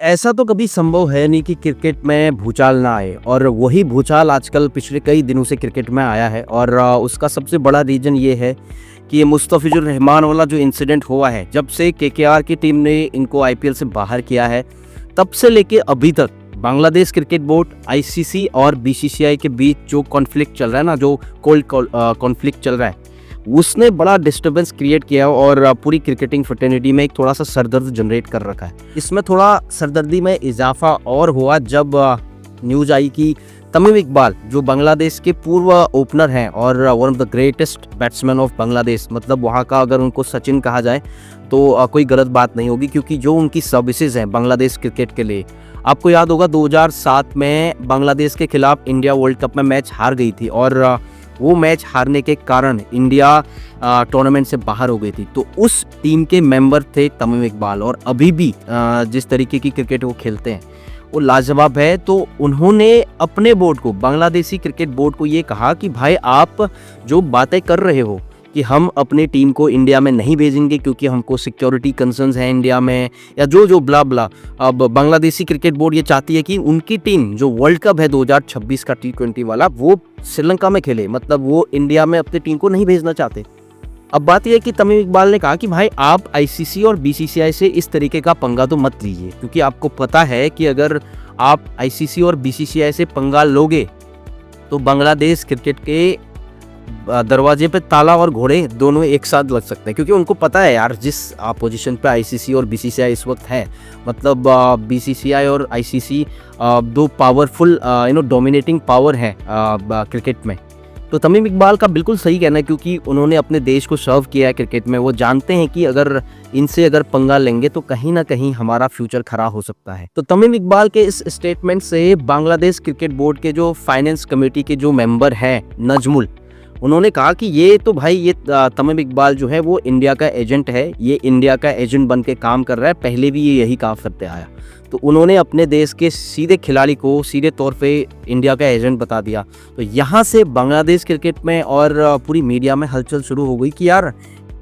ऐसा तो कभी संभव है नहीं कि क्रिकेट में भूचाल ना आए, और वही भूचाल आजकल पिछले कई दिनों से क्रिकेट में आया है। और उसका सबसे बड़ा रीज़न ये है कि ये मुस्तफ़िजुर रहमान वाला जो इंसिडेंट हुआ है, जब से केकेआर की टीम ने इनको आईपीएल से बाहर किया है, तब से लेके अभी तक बांग्लादेश क्रिकेट बोर्ड, आईसीसी और बीसीसीआई के बीच जो कॉन्फ्लिक्ट चल रहा है ना, जो कोल्ड कॉन्फ्लिक्ट चल रहा है, उसने बड़ा डिस्टर्बेंस क्रिएट किया और पूरी क्रिकेटिंग फ्रेटर्निटी में एक थोड़ा सा सरदर्द जनरेट कर रखा है। इसमें थोड़ा सरदर्दी में इजाफा और हुआ जब न्यूज़ आई कि तमीम इकबाल, जो बांग्लादेश के पूर्व ओपनर हैं और one of the greatest batsman of Bangladesh, मतलब वहाँ का अगर उनको सचिन कहा जाए तो कोई गलत बात नहीं होगी, क्योंकि जो उनकी सर्विसेज हैं बांग्लादेश क्रिकेट के लिए, आपको याद होगा 2007 में बांग्लादेश के खिलाफ इंडिया वर्ल्ड कप में मैच हार गई थी, और वो मैच हारने के कारण इंडिया टूर्नामेंट से बाहर हो गई थी। तो उस टीम के मेंबर थे तमीम इकबाल, और अभी भी जिस तरीके की क्रिकेट वो खेलते हैं वो लाजवाब है। तो उन्होंने अपने बोर्ड को, बांग्लादेशी क्रिकेट बोर्ड को ये कहा कि भाई आप जो बातें कर रहे हो कि हम अपनी टीम को इंडिया में नहीं भेजेंगे क्योंकि हमको सिक्योरिटी कंसर्न्स हैं इंडिया में, या जो ब्ला ब्ला, अब बांग्लादेशी क्रिकेट बोर्ड ये चाहती है कि उनकी टीम जो वर्ल्ड कप है 2026 का T20 वाला, वो श्रीलंका में खेले, मतलब वो इंडिया में अपनी टीम को नहीं भेजना चाहते। अब बात यह है कि तमीम इकबाल ने कहा कि भाई आप आईसीसी और बीसीसीआई से इस तरीके का पंगा तो मत लीजिए, क्योंकि आपको पता है कि अगर आप आईसीसी और बीसीसीआई से पंगा लोगे तो बांग्लादेश क्रिकेट के दरवाजे पे ताला और घोड़े दोनों एक साथ लग सकते हैं। क्योंकि उनको पता है यार, जिस पोजीशन पे आईसीसी और बीसीसीआई इस वक्त है, मतलब बीसीसीआई और आईसीसी दो पावरफुल डोमिनेटिंग पावर है क्रिकेट में। तो तमीम इकबाल का बिल्कुल सही कहना है, क्योंकि उन्होंने अपने देश को सर्व किया है क्रिकेट में। वो जानते हैं कि अगर इनसे पंगा लेंगे तो कहीं ना कहीं हमारा फ्यूचर खराब हो सकता है। तो तमीम इकबाल के इस स्टेटमेंट से बांग्लादेश क्रिकेट बोर्ड के जो फाइनेंस कमेटी के जो मेंबर हैं नजमुल, उन्होंने कहा कि ये तो भाई ये तमीम इकबाल जो है वो इंडिया का एजेंट है, ये इंडिया का एजेंट बन के काम कर रहा है, पहले भी ये यही काम करते आया। तो उन्होंने अपने देश के सीधे खिलाड़ी को सीधे तौर पे इंडिया का एजेंट बता दिया। तो यहाँ से बांग्लादेश क्रिकेट में और पूरी मीडिया में हलचल शुरू हो गई कि यार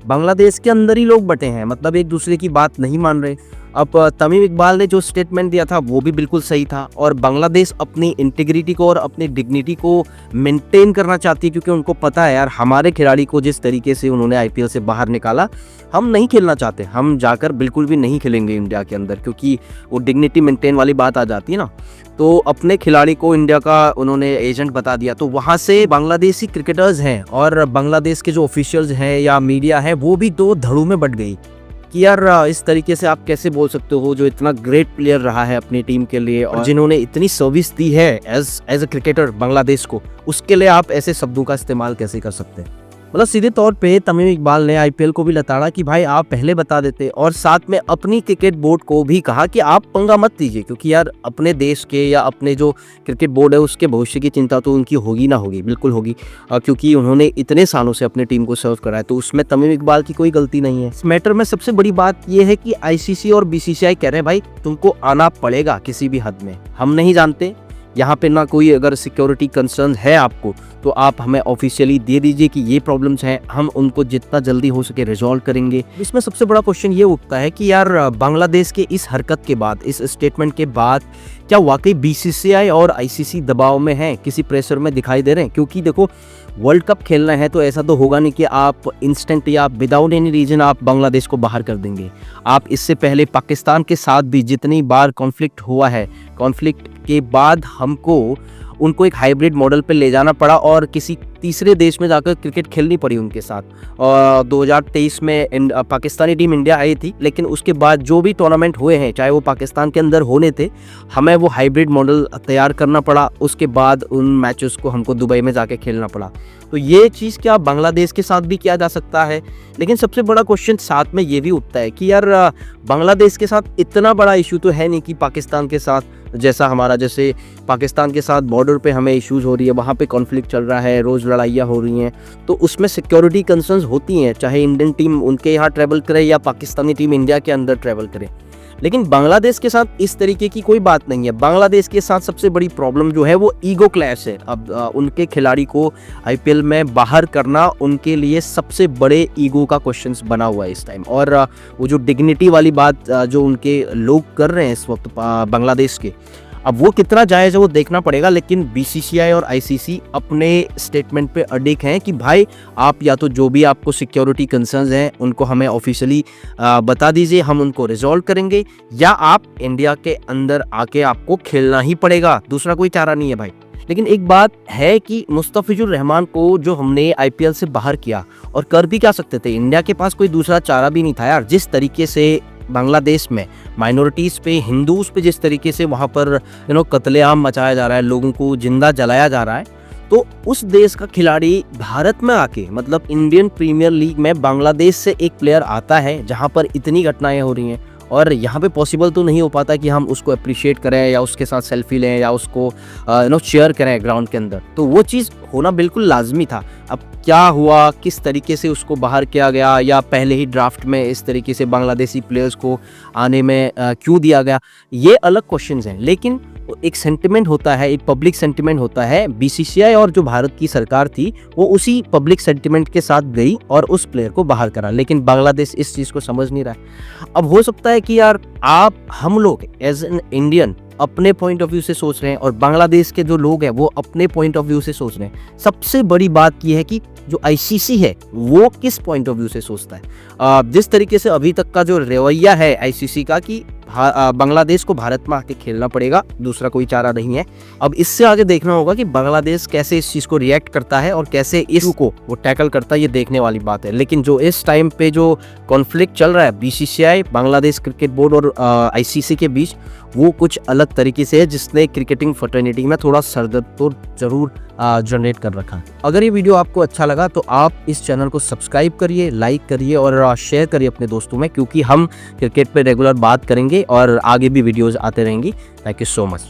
बांग्लादेश के अंदर ही लोग बटे हैं, मतलब एक दूसरे की बात नहीं मान रहे। अब तमीम इकबाल ने जो स्टेटमेंट दिया था वो भी बिल्कुल सही था, और बांग्लादेश अपनी इंटीग्रिटी को और अपनी डिग्निटी को मेंटेन करना चाहती है, क्योंकि उनको पता है यार हमारे खिलाड़ी को जिस तरीके से उन्होंने आईपीएल से बाहर निकाला, हम नहीं खेलना चाहते, हम जाकर बिल्कुल भी नहीं खेलेंगे इंडिया के अंदर, क्योंकि वो डिग्निटी मेंटेन वाली बात आ जाती है ना। तो अपने खिलाड़ी को इंडिया का उन्होंने एजेंट बता दिया। तो वहाँ से बांग्लादेशी क्रिकेटर्स हैं और बांग्लादेश के जो ऑफिशियल्स हैं या मीडिया है, वो भी दो धड़ों में बट गई कि यार इस तरीके से आप कैसे बोल सकते हो, जो इतना ग्रेट प्लेयर रहा है अपनी टीम के लिए और जिन्होंने इतनी सर्विस दी है एज अ क्रिकेटर बांग्लादेश को, उसके लिए आप ऐसे शब्दों का इस्तेमाल कैसे कर सकते हैं। मतलब सीधे तौर पे तमीम इकबाल ने आईपीएल को भी लताड़ा कि भाई आप पहले बता देते, और साथ में अपनी क्रिकेट बोर्ड को भी कहा कि आप पंगा मत लीजिए, क्योंकि यार अपने देश के या अपने जो क्रिकेट बोर्ड है उसके भविष्य की चिंता तो उनकी होगी ना होगी, बिल्कुल होगी, क्योंकि उन्होंने इतने सालों से अपनी टीम को सर्व करा है। तो उसमें तमीम इकबाल की कोई गलती नहीं है। इस मैटर में सबसे बड़ी बात यह है कि आईसीसी और बीसीसीआई कह रहे हैं भाई तुमको आना पड़ेगा किसी भी हद में, हम नहीं जानते यहाँ पे ना कोई अगर सिक्योरिटी कंसर्न है आपको तो आप हमें ऑफिशियली दे दीजिए कि ये प्रॉब्लम्स हैं, हम उनको जितना जल्दी हो सके रिजॉल्व करेंगे। इसमें सबसे बड़ा क्वेश्चन ये उठता है कि यार बांग्लादेश के इस हरकत के बाद, इस स्टेटमेंट के बाद, क्या वाकई बीसीसीआई और आईसीसी दबाव में हैं, किसी प्रेशर में दिखाई दे रहे हैं? क्योंकि देखो वर्ल्ड कप खेलना है तो ऐसा तो होगा नहीं कि आप इंस्टेंट या विदाउट एनी रीजन आप बांग्लादेश को बाहर कर देंगे। आप इससे पहले पाकिस्तान के साथ भी जितनी बार कॉन्फ्लिक्ट हुआ है, कॉन्फ्लिक्ट के बाद हमको उनको एक हाइब्रिड मॉडल पे ले जाना पड़ा और किसी तीसरे देश में जाकर क्रिकेट खेलनी पड़ी उनके साथ। और 2023 में पाकिस्तानी टीम इंडिया आई थी, लेकिन उसके बाद जो भी टूर्नामेंट हुए हैं चाहे वो पाकिस्तान के अंदर होने थे, हमें वो हाइब्रिड मॉडल तैयार करना पड़ा। उसके बाद उन मैचेस को हमको दुबई में जाके खेलना पड़ा। तो ये चीज़ क्या बांग्लादेश के साथ भी किया जा सकता है? लेकिन सबसे बड़ा क्वेश्चन साथ में ये भी उठता है कि यार बांग्लादेश के साथ इतना बड़ा इशू तो है नहीं कि पाकिस्तान के साथ जैसा हमारा, जैसे पाकिस्तान के साथ बॉर्डर पे हमें इश्यूज़ हो रही है, वहाँ पे कॉन्फ्लिक्ट चल रहा है, रोज़ लड़ाइयाँ हो रही हैं, तो उसमें सिक्योरिटी कंसर्न्स होती हैं, चाहे इंडियन टीम उनके यहाँ ट्रैवल करे या पाकिस्तानी टीम इंडिया के अंदर ट्रैवल करे। लेकिन बांग्लादेश के साथ इस तरीके की कोई बात नहीं है। बांग्लादेश के साथ सबसे बड़ी प्रॉब्लम जो है वो ईगो क्लैश है। अब उनके खिलाड़ी को आईपीएल में बाहर करना उनके लिए सबसे बड़े ईगो का क्वेश्चन बना हुआ है इस टाइम। और वो जो डिग्निटी वाली बात जो उनके लोग कर रहे हैं इस वक्त बांग्लादेश के, अब वो कितना जायज़ है वो देखना पड़ेगा। लेकिन बीसीसीआई और आईसीसी अपने स्टेटमेंट पे अडिग हैं कि भाई आप या तो जो भी आपको सिक्योरिटी कंसर्न्स हैं उनको हमें ऑफिशियली बता दीजिए, हम उनको रिजॉल्व करेंगे, या आप इंडिया के अंदर आके आपको खेलना ही पड़ेगा, दूसरा कोई चारा नहीं है भाई। लेकिन एक बात है कि मुस्तफिजुर रहमान को जो हमने आईपीएल से बाहर किया, और कर भी क्या सकते थे, इंडिया के पास कोई दूसरा चारा भी नहीं था यार। जिस तरीके से बांग्लादेश में माइनॉरिटीज़ पे, हिंदूज पे जिस तरीके से वहाँ पर कत्लेआम मचाया जा रहा है, लोगों को जिंदा जलाया जा रहा है, तो उस देश का खिलाड़ी भारत में आके, मतलब इंडियन प्रीमियर लीग में बांग्लादेश से एक प्लेयर आता है जहाँ पर इतनी घटनाएं हो रही हैं, और यहाँ पे पॉसिबल तो नहीं हो पाता कि हम उसको अप्रिशिएट करें या उसके साथ सेल्फी लें या उसको चेयर करें ग्राउंड के अंदर। तो वो चीज़ होना बिल्कुल लाजमी था। अब क्या हुआ, किस तरीके से उसको बाहर किया गया, या पहले ही ड्राफ्ट में इस तरीके से बांग्लादेशी प्लेयर्स को आने में क्यों दिया गया, ये अलग क्वेश्चंस हैं। लेकिन एक सेंटिमेंट होता है, एक पब्लिक सेंटिमेंट होता है। बीसीसीआई और जो भारत की सरकार थी वो उसी पब्लिक सेंटिमेंट के साथ गई और उस प्लेयर को बाहर करा। लेकिन बांग्लादेश इस चीज़ को समझ नहीं रहा है। अब हो सकता है कि यार हम लोग एज एन इंडियन अपने पॉइंट ऑफ व्यू से सोच रहे हैं और बांग्लादेश के जो लोग हैं वो अपने पॉइंट ऑफ व्यू से सोच रहे हैं। सबसे बड़ी बात यह है कि जो आईसीसी है वो किस पॉइंट ऑफ व्यू से सोचता है। जिस तरीके से अभी तक का जो रवैया है आईसीसी का कि बांग्लादेश को भारत में आके खेलना पड़ेगा, दूसरा कोई चारा नहीं है। अब इससे आगे देखना होगा कि बांग्लादेश कैसे इस चीज़ को रिएक्ट करता है और कैसे इशू को वो टैकल करता है, ये देखने वाली बात है। लेकिन जो इस टाइम पे जो कॉन्फ्लिक्ट चल रहा है बीसीसीआई, बांग्लादेश क्रिकेट बोर्ड और आईसीसी के बीच, वो कुछ अलग तरीके से है, जिसने क्रिकेटिंग फ्रेटर्निटी में थोड़ा सरदर्द तो जरूर जनरेट कर रखा है। अगर ये वीडियो आपको अच्छा लगा तो आप इस चैनल को सब्सक्राइब करिए, लाइक करिए और शेयर करिए अपने दोस्तों में, क्योंकि हम क्रिकेट पे रेगुलर बात करेंगे और आगे भी वीडियोस आते रहेंगी। Thank you so much.